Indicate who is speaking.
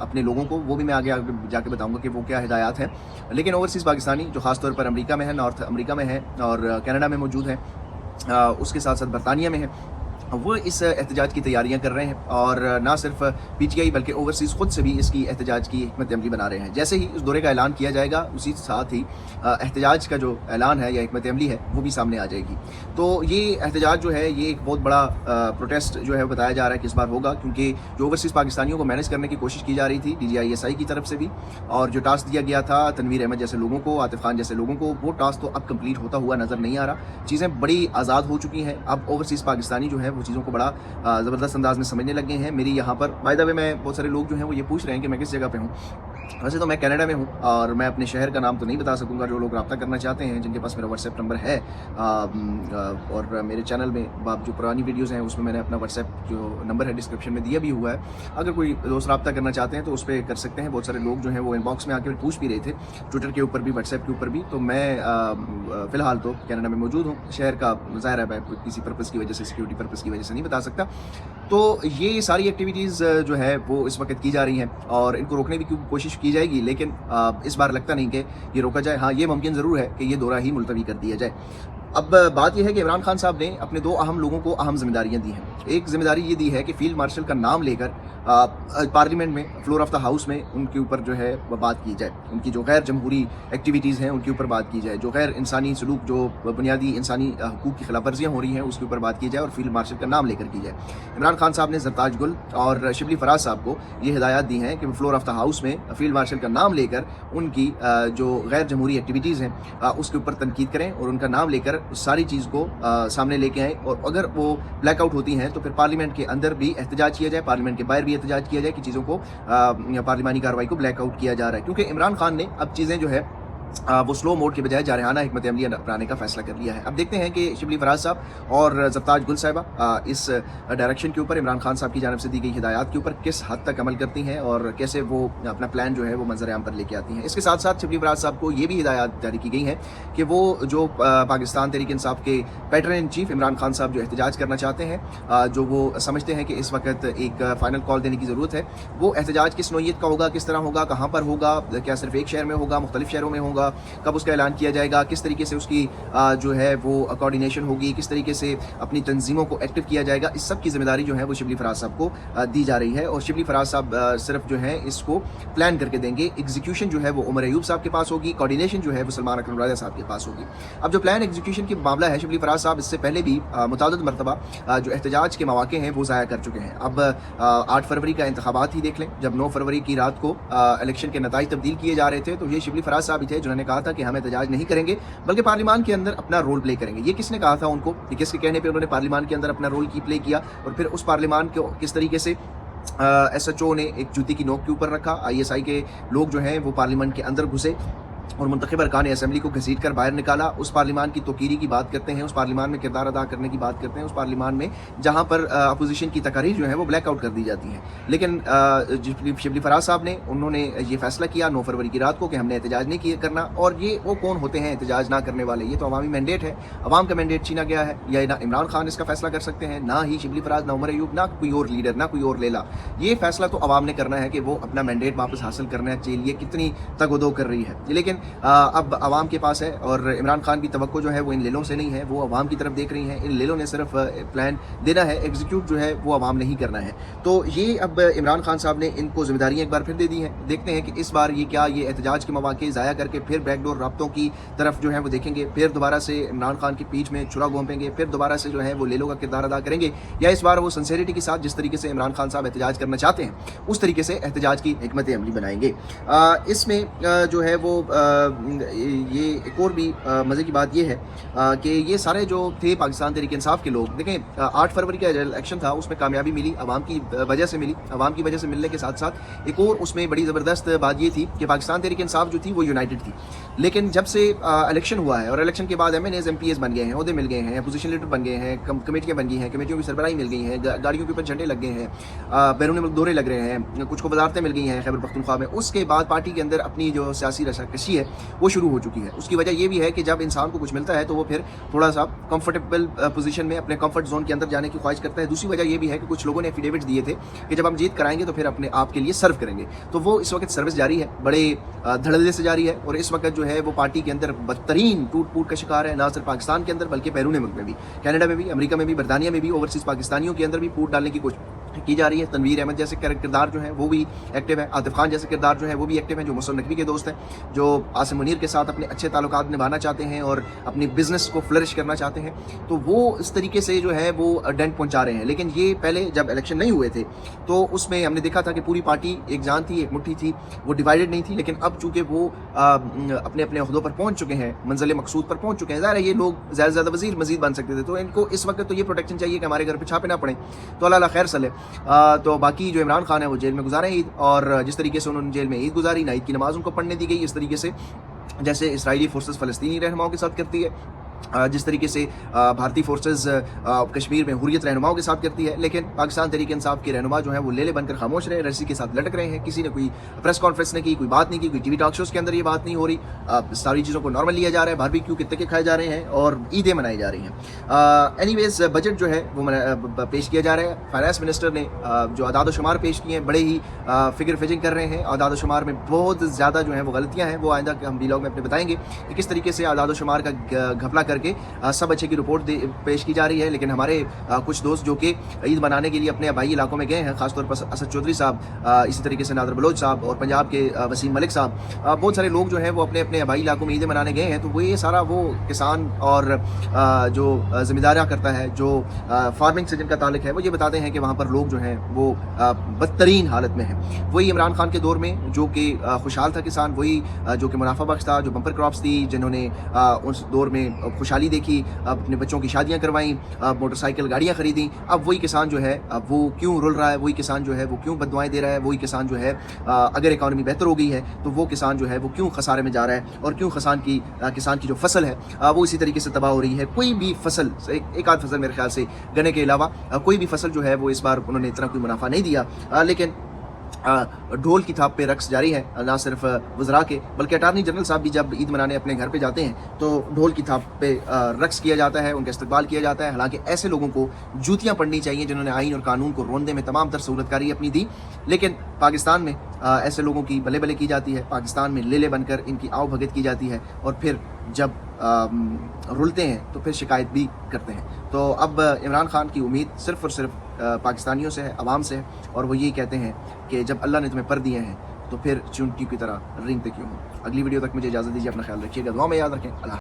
Speaker 1: اپنے لوگوں کو، وہ بھی میں آگے جا کے بتاؤں گا کہ وہ کیا ہدایات ہیں، لیکن اوورسیز پاکستانی جو خاص طور پر امریکہ میں ہے، نارتھ امریکہ میں ہے اور کینیڈا میں موجود ہیں، اس کے ساتھ ساتھ برطانیہ میں ہے، وہ اس احتجاج کی تیاریاں کر رہے ہیں، اور نہ صرف پی ٹی آئی بلکہ اوورسیز خود سے بھی اس کی احتجاج کی حکمت عملی بنا رہے ہیں۔ جیسے ہی اس دورے کا اعلان کیا جائے گا، اسی ساتھ ہی احتجاج کا جو اعلان ہے یا حکمت عملی ہے وہ بھی سامنے آ جائے گی۔ تو یہ احتجاج جو ہے یہ ایک بہت بڑا پروٹیسٹ جو ہے بتایا جا رہا ہے کہ اس بار ہوگا، کیونکہ جو اوورسیز پاکستانیوں کو مینیج کرنے کی کوشش کی جا رہی تھی DGISI کی طرف سے بھی، اور جو ٹاسک دیا گیا تھا تنویر احمد جیسے لوگوں کو، عاطف خان جیسے لوگوں کو، وہ ٹاسک تو اب کمپلیٹ ہوتا ہوا نظر نہیں آ رہا۔ چیزیں بڑی آزاد ہو چکی ہیں، اب اوورسیز پاکستانی جو ہے وہ چیزوں کو بڑا زبردست انداز میں سمجھنے لگ گئے ہیں۔ میری یہاں پر بائی دا وے میں بہت سارے لوگ جو ہیں وہ یہ پوچھ رہے ہیں کہ میں کس جگہ پہ ہوں۔ ویسے تو میں کینیڈا میں ہوں، اور میں اپنے شہر کا نام تو نہیں بتا سکوں گا۔ جو لوگ رابطہ کرنا چاہتے ہیں، جن کے پاس میرا واٹس ایپ نمبر ہے، اور میرے چینل میں جو پرانی ویڈیوز ہیں اس میں نے اپنا واٹس ایپ جو نمبر ہے ڈسکرپشن میں دیا بھی ہوا ہے، اگر کوئی دوست رابطہ کرنا چاہتے ہیں تو اس پہ کر سکتے ہیں۔ بہت سارے لوگ جو ہیں وہ ان باکس میں آ کے پوچھ بھی رہے تھے، ٹویٹر کے اوپر بھی، واٹس ایپ کے اوپر بھی۔ تو میں فی الحال تو کینیڈا میں موجود ہوں، شہر کا ظاہر ہے میں کسی پرپز کی وجہ سے، سیکیورٹی پرپز کی وجہ سے نہیں بتا سکتا۔ تو یہ ساری ایکٹیویٹیز جو ہے وہ اس وقت کی جا رہی ہیں، اور ان کو روکنے کی کوشش کی جائے گی، لیکن اس بار لگتا نہیں کہ یہ روکا جائے۔ ہاں، یہ ممکن ضرور ہے کہ یہ دورہ ہی ملتوی کر دیا جائے۔ اب بات یہ ہے کہ عمران خان صاحب نے اپنے دو اہم لوگوں کو اہم ذمہ داریاں دی ہیں۔ ایک ذمہ داری یہ دی ہے کہ فیلڈ مارشل کا نام لے کر پارلیمنٹ میں، فلور آف دا ہاؤس میں ان کے اوپر جو ہے بات کی جائے، ان کی جو غیر جمہوری ایکٹیویٹیز ہیں ان کے اوپر بات کی جائے، جو غیر انسانی سلوک، جو بنیادی انسانی حقوق کی خلاف ورزیاں ہو رہی ہیں اس کے اوپر بات کی جائے، اور فیلڈ مارشل کا نام لے کر کی جائے۔ عمران خان صاحب نے زرتاج گل اور شبلی فراز صاحب کو یہ ہدایات دی ہیں کہ وہ فلور آف دا ہاؤس میں فیلڈ مارشل کا نام لے کر ان کی جو غیر جمہوری ایکٹیویٹیز ہیں اس کے اوپر تنقید کریں، اور ان کا نام لے کر ساری چیز کو سامنے لے کے آئیں، اور اگر وہ بلیک آؤٹ ہوتی ہیں تو پھر پارلیمنٹ کے اندر بھی احتجاج کیا جائے، پارلیمنٹ کے باہر بھی احتجاج کیا جائے کہ چیزوں کو پارلیمانی کارروائی کو بلیک آؤٹ کیا جا رہا ہے، کیونکہ عمران خان نے اب چیزیں جو ہے وہ سلو موڈ کے بجائے جارحانہ حکمت عملی اپنانے کا فیصلہ کر لیا ہے۔ اب دیکھتے ہیں کہ شبلی فراز صاحب اور زرتاج گل صاحبہ اس ڈائریکشن کے اوپر، عمران خان صاحب کی جانب سے دی گئی ہدایات کے اوپر کس حد تک عمل کرتی ہیں، اور کیسے وہ اپنا پلان جو ہے وہ منظر عام پر لے کے آتی ہیں۔ اس کے ساتھ ساتھ شبلی فراز صاحب کو یہ بھی ہدایات جاری کی گئی ہیں کہ وہ جو پاکستان تحریک انصاف کے pattern in chief Imran Khan صاحب جو احتجاج کرنا چاہتے ہیں، جو وہ سمجھتے ہیں کہ اس وقت ایک فائنل کال دینے کی ضرورت ہے، وہ احتجاج کس نوعیت کا ہوگا، کس طرح ہوگا، کہاں پر ہوگا، کیا صرف ایک شہر میں ہوگا، مختلف شہروں میں ہوگا، کب اس کا اعلان کیا جائے گا، کس طریقے سے اس کی جو ہے وہ کوارڈینیشن ہوگی، کس طریقے سے اپنی تنظیموں کو ایکٹیو کیا جائے گا، اس سب کی ذمہ داری جو ہے وہ شبلی فراز صاحب کو دی جا رہی ہے، اور شبلی فراز صاحب صرف جو ہے اس کو پلان کر کے دیں گے۔ ایگزیکیوشن جو ہے وہ عمر ایوب صاحب کے پاس ہوگی، کوارڈینیشن جو ہے وہ سلمان اکرم راجہ صاحب کے پاس ہوگی۔ اب جو پلان ایگزیکیوشن کی معاملہ ہے، شبلی فراز صاحب اس سے پہلے بھی متعدد مرتبہ جو احتجاج کے مواقع ہیں وہ ضائع کر چکے ہیں۔ اب 8 فروری کا انتخابات ہی دیکھ لیں، جب 9 فروری کی رات کو الیکشن کے نتائج تبدیل کیے جا رہے تھے تو یہ شبلی فراز صاحب ہی تھے جنہوں نے کہا تھا کہ ہم احتجاج نہیں کریں گے بلکہ پارلیمان کے اندر اپنا رول پلے کریں گے۔ یہ کس نے کہا تھا ان کو، کہ کس کے کہنے پہ انہوں نے پارلیمان کے اندر اپنا رول کی پلے کیا، اور پھر اس پارلیمان کو کس طریقے سے SHO نے ایک جوتی کی نوک کے اوپر رکھا، ISI کے لوگ جو ہیں وہ پارلیمان کے اندر گھسے اور منتخب ارکان اسمبلی کو گھسیٹ کر باہر نکالا۔ اس پارلیمان کی توقیری کی بات کرتے ہیں، اس پارلیمان میں کردار ادا کرنے کی بات کرتے ہیں، اس پارلیمان میں جہاں پر اپوزیشن کی تقاریر جو ہیں وہ بلیک آؤٹ کر دی جاتی ہیں۔ لیکن شبلی فراز صاحب نے انہوں نے یہ فیصلہ کیا 9 فروری کی رات کو کہ ہم نے احتجاج نہیں کرنا، اور یہ وہ کون ہوتے ہیں احتجاج نہ کرنے والے؟ یہ تو عوامی مینڈیٹ ہے، عوام کا مینڈیٹ چھینا گیا ہے، یا نہ عمران خان اس کا فیصلہ کر سکتے ہیں، نہ ہی شبلی فراز، نہ عمر ایوب، نہ کوئی اور لیڈر، نہ کوئی اور لیلا۔ یہ فیصلہ تو عوام نے کرنا ہے کہ وہ اپنا مینڈیٹ واپس حاصل کرنے کے لیے کتنی تگ و دو کر رہی ہے۔ لیکن اب عوام کے پاس ہے، اور عمران خان کی توقع جو ہے وہ ان لیلوں سے نہیں ہے، وہ عوام کی طرف دیکھ رہی ہیں۔ ان لیلوں نے صرف پلان دینا ہے، ایگزیکیوٹ جو ہے وہ عوام نہیں کرنا ہے۔ تو یہ اب عمران خان صاحب نے ان کو ذمہ داریاں ایک بار پھر دے دی ہیں۔ دیکھتے ہیں کہ اس بار یہ احتجاج کے مواقع ضائع کر کے پھر بیک ڈور رابطوں کی طرف جو ہے وہ دیکھیں گے، پھر دوبارہ سے عمران خان کی پیٹھ میں چھرا گھونپیں گے، پھر دوبارہ سے جو ہے وہ لیلوں کا کردار ادا کریں گے، یا اس بار وہ سنسیریٹی کے ساتھ جس طریقے سے عمران خان صاحب احتجاج کرنا چاہتے ہیں اس طریقے سے احتجاج کی حکمت عملی بنائیں گے۔ اس میں جو ہے وہ یہ ایک اور بھی مزے کی بات یہ ہے کہ یہ سارے جو تھے پاکستان تحریک انصاف کے لوگ، دیکھیں 8 فروری کا جو الیکشن تھا اس میں کامیابی ملی، عوام کی وجہ سے ملی، عوام کی وجہ سے ملنے کے ساتھ ساتھ ایک اور اس میں بڑی زبردست بات یہ تھی کہ پاکستان تحریک انصاف جو تھی وہ یونائٹڈ تھی۔ لیکن جب سے الیکشن ہوا ہے اور الیکشن کے بعد MNAs MPs بن گئے ہیں، عہدے مل گئے ہیں، اپوزیشن لیڈر بن گئے ہیں، کمیٹیاں بن گئی ہیں، کمیٹیوں کی سربراہی مل گئی ہیں، گاڑیوں کے اوپر جھنڈے لگ گئے ہیں، بیرون ملک دورے لگ رہے ہیں، کچھ کو وزارتیں مل گئی ہیں خیبر پختونخوا میں، اس کے بعد پارٹی کے اندر اپنی جو سیاسی رشاکشی ہے وہ شروع ہو چکی ہے. اس کی وجہ یہ بھی ہے کہ جب انسان کو کچھ ملتا ہے تو وہ پھر تھوڑا سا کمفرٹیبل پوزیشن میں اپنے کمفرٹ زون کے اندر جانے کی خواہش کرتا ہے. دوسری وجہ یہ بھی ہے کہ کچھ لوگوں نے ایفیڈیوٹ دیے تھے کہ جب ہم جیت کرائیں گے تو پھر اپنے آپ کے لیے سرو کریں گے. تو وہ اس وقت سروس جاری ہے, بڑے دھڑلے سے جاری ہے, اور اس وقت جو ہے وہ پارٹی کے اندر بدترین ٹوٹ پھوٹ کا شکار ہے, نہ صرف پاکستان کے اندر بلکہ بیرون ملک میں بھی, کینیڈا میں بھی, امریکہ میں بھی, برطانیہ میں بھی, اوورسیز پاکستانیوں کے اندر بھی پھوٹ ڈالنے کی کوشش کی جا رہی ہے. تنویر احمد جیسے کردار جو ہیں وہ بھی ایکٹیو ہے, عاطف خان جیسے کردار جو ہیں وہ بھی ایکٹیو ہیں, جو مسلم نقوی کے دوست ہیں, جو عاصم منیر کے ساتھ اپنے اچھے تعلقات نبھانا چاہتے ہیں اور اپنی بزنس کو فلرش کرنا چاہتے ہیں. تو وہ اس طریقے سے جو ہے وہ ڈینٹ پہنچا رہے ہیں. لیکن یہ پہلے جب الیکشن نہیں ہوئے تھے تو اس میں ہم نے دیکھا تھا کہ پوری پارٹی ایک جان تھی, ایک مٹھی تھی, وہ ڈیوائیڈڈ نہیں تھی. لیکن اب چونکہ وہ اپنے اپنے عہدوں پر پہنچ چکے ہیں, منزل مقصود پر پہنچ چکے ہیں, ظاہر ہے یہ لوگ زیادہ سے زیادہ وزیر مزید بن سکتے تھے, تو ان کو اس وقت تو یہ پروٹیکشن چاہیے کہ ہمارے گھر پہ چھاپے نہ پڑیں. تو اللہ خیر صلی. تو باقی جو عمران خان ہے وہ جیل میں گزارے عید, اور جس طریقے سے انہوں نے جیل میں عید گزاری, عید کی نماز ان کو پڑھنے دی گئی, اس طریقے سے جیسے اسرائیلی فورسز فلسطینی رہنماؤں کے ساتھ کرتی ہے, جس طریقے سے بھارتی فورسز کشمیر میں حریت رہنماؤں کے ساتھ کرتی ہے. لیکن پاکستان تحریک انصاف کے رہنما جو ہیں وہ لیلے بن کر خاموش رہے, رسی کے ساتھ لٹک رہے ہیں. کسی نے کوئی پریس کانفرنس نہیں کی, کوئی بات نہیں کی, کوئی ٹی وی ٹاک شوز کے اندر یہ بات نہیں ہو رہی. ساری چیزوں کو نارمل لیا جا رہا ہے, باربیکیو کے تکے کھائے جا رہے ہیں اور عیدیں منائی جا رہی ہیں. اینی ویز بجٹ جو ہے وہ پیش کیا جا رہا ہے. فائنانس منسٹر نے جو اعداد و شمار پیش کیے ہیں بڑے ہی فگر فیجنگ کر رہے ہیں. اعداد و شمار میں بہت زیادہ جو ہیں وہ غلطیاں ہیں, وہ آئندہ ہم ویلاگ میں اپنے بتائیں گے کہ کس طریقے سے اعداد و شمار کا گھپلا کر کے سب اچھے کی رپورٹ پیش کی جا رہی ہے. لیکن ہمارے کچھ دوست جو کہ عید منانے کے لیے اپنے آبائی علاقوں میں گئے ہیں, خاص طور پر اسد چودھری صاحب, اسی طریقے سے نادر بلوچ صاحب اور پنجاب کے وسیم ملک صاحب, بہت سارے لوگ جو ہیں وہ اپنے اپنے آبائی علاقوں میں عیدیں منانے گئے ہیں. تو وہ یہ سارا وہ کسان اور جو ذمہ داریاں کرتا ہے, جو فارمنگ سے جن کا تعلق ہے, وہ یہ بتاتے ہیں کہ وہاں پر لوگ جو ہیں وہ بدترین حالت میں ہیں. وہی عمران خان کے دور میں جو کہ خوشحال تھا کسان, وہی جو کہ منافع بخش تھا, جو بمپر کراپس تھی, جنہوں نے اس دور میں خوشحالی دیکھی, اپنے بچوں کی شادیاں کروائیں, موٹر سائیکل گاڑیاں خریدیں. اب وہی کسان جو ہے اب وہ کیوں رول رہا ہے, وہی کسان جو ہے وہ کیوں بددعائیں دے رہا ہے, وہی کسان جو ہے اگر اکانومی بہتر ہو گئی ہے تو وہ کسان جو ہے وہ کیوں خسارے میں جا رہا ہے, اور کیوں کسان کی جو فصل ہے وہ اسی طریقے سے تباہ ہو رہی ہے. کوئی بھی فصل, ایک آدھ فصل میرے خیال سے گنے کے علاوہ کوئی بھی فصل جو ہے وہ اس بار انہوں نے اتنا کوئی منافع نہیں دیا. لیکن ڈھول کی تھاپ پہ رقص جاری ہے, نہ صرف وزراء کے بلکہ اٹارنی جنرل صاحب بھی جب عید منانے اپنے گھر پہ جاتے ہیں تو ڈھول کی تھاپ پہ رقص کیا جاتا ہے, ان کا استقبال کیا جاتا ہے. حالانکہ ایسے لوگوں کو جوتیاں پڑنی چاہیے جنہوں نے آئین اور قانون کو روندے میں تمام تر سہولت کاری اپنی دی. لیکن پاکستان میں ایسے لوگوں کی بلے بلے کی جاتی ہے, پاکستان میں لیلے بن کر ان کی آؤ بھگت کی جاتی ہے, اور پھر جب رلتے ہیں تو پھر شکایت بھی کرتے ہیں. تو اب عمران خان کی امید صرف اور صرف پاکستانیوں سے ہے, عوام سے ہے, اور وہ یہی کہتے ہیں کہ جب اللہ نے تمہیں پر دیے ہیں تو پھر چونٹی کی طرح رینگتے کیوں ہوں. اگلی ویڈیو تک مجھے اجازت دیجیے, اپنا خیال رکھیے گا, دعا میں یاد رکھیں. اللہ